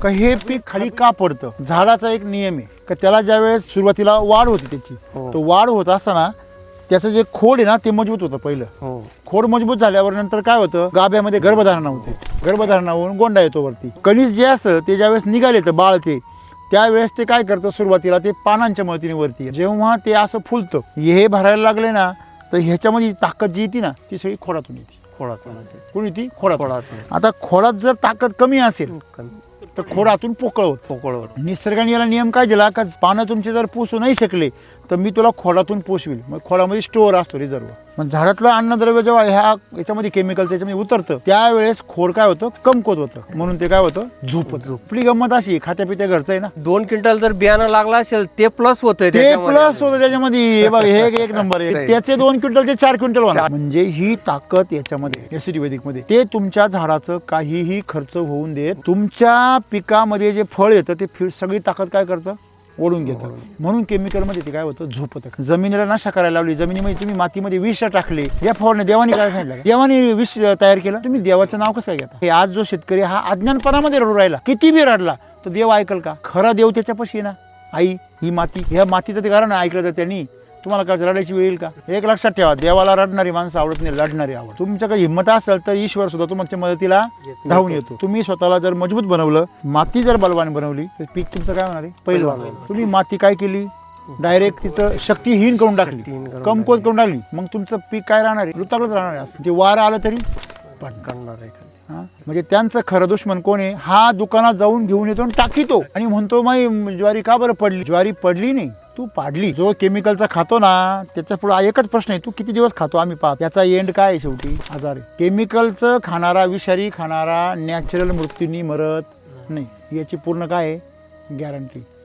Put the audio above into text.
का हे पीक खाली का पडतं. झाडाचा एक नियम आहे का त्याला ज्यावेळेस सुरुवातीला वाढ होती त्याची, तो वाढ होत असताना त्याचं जे खोड आहे ना ते मजबूत होतं पहिलं. खोड मजबूत झाल्यावर नंतर काय होतं, गाभ्यामध्ये गर्भधारणा होते. गर्भधारणा होऊन गोंडा येतो वरती. कणीस जे असतं ते ज्यावेळेस निघाले तर बाळ ते त्यावेळेस ते काय करतं, सुरुवातीला ते पानांच्या मदतीने वरती जेव्हा ते असं फुलतं, हे भरायला लागले ना तर ह्याच्यामध्ये ताकद जी येते ना ती सगळी खोडातून येते. कोण येते? खोडातून. आता खोडात जर ताकद कमी असेल तर खोडातून पोकळ होत. निसर्गाने याला नियम काय दिला का पानं तुमचे जर पोसू नाही शकले तर मी तुला खोडातून पोसविल. मग खोडामध्ये स्टोअर असतो, रिझर्व. मग झाडातलं अन्नद्रव्य जेव्हा याच्यामध्ये केमिकल त्याच्यामध्ये उतरतं त्यावेळेस खोड काय होतं, कमकुवत होतं. म्हणून ते काय होतं, झोपत. आपली गंमत अशी खात्या पित्या घरचं आहे ना. 2 क्विंटल जर बियाणं लागला असेल ते प्लस होतं, ते प्लस होतं त्याच्यामध्ये. बघ हे एक नंबर आहे. त्याचे 2 क्विंटलचे 4 क्विंटल होणार. म्हणजे ही ताकद याच्यामध्ये एसिडी वैदिक मध्ये. ते तुमच्या झाडाचं काहीही खर्च होऊन देत, तुमच्या पिकामध्ये जे फळ येतं ते सगळी ताकद काय करतं, ओढून घेतं. म्हणून केमिकल मध्ये ते काय होतं, झोपत. जमिनीला नशा करायला लावली. जमिनीमध्ये तुम्ही मातीमध्ये विष टाकले. या फवारणी देवानी काय सांगितलं, देवानी विष तयार केलं. तुम्ही देवाचं नाव कसं काय घेता. हे आज जो शेतकरी हा अज्ञानपणामध्ये रडू राहिला, किती बी रडला तो देव ऐकल का. खरा देव त्याच्यापाशी ना. आई ही माती, ह्या मातीचं ते कारण ऐकलं तर त्यांनी तुम्हाला काय रडायची वेळ येईल का. एक लक्षात ठेवा, देवाला रडणारी माणसं आवडत नाही, लढणारी आवड. तुमच्याकडे हिंमत असेल तर ईश्वर सुद्धा तुमच्या मदतीला धावून येतो. तुम्ही स्वतःला जर मजबूत बनवलं, माती जर बलवान बनवली तर पीक तुमचं काय होणार आहे, पहिलं. तुम्ही माती काय केली, डायरेक्ट तिचं शक्तीहीन करून टाकली, कमकुवत करून टाकली. मग तुमचं पीक काय राहणार आहे, रुताकच राहणार आहे. असं ते वारं आलं तरी करणार आहे. म्हणजे त्यांचं खरं दुश्मन कोण आहे, हा दुकानात जाऊन घेऊन येतो आणि टाकीतो आणि म्हणतो मग ज्वारी का बरं पडली. ज्वारी पडली नाही, तू पाडली. जो केमिकलचा खातो ना त्याच्या पुढे एकच प्रश्न आहे, तू किती दिवस खातो आम्ही पाहतो. त्याचा एंड काय आहे, शेवटी आजार आहे. केमिकलचं खाणारा, विषारी खाणारा नॅचरल मृत्यूनी मरत नाही, याची पूर्ण काय आहे, गॅरंटी.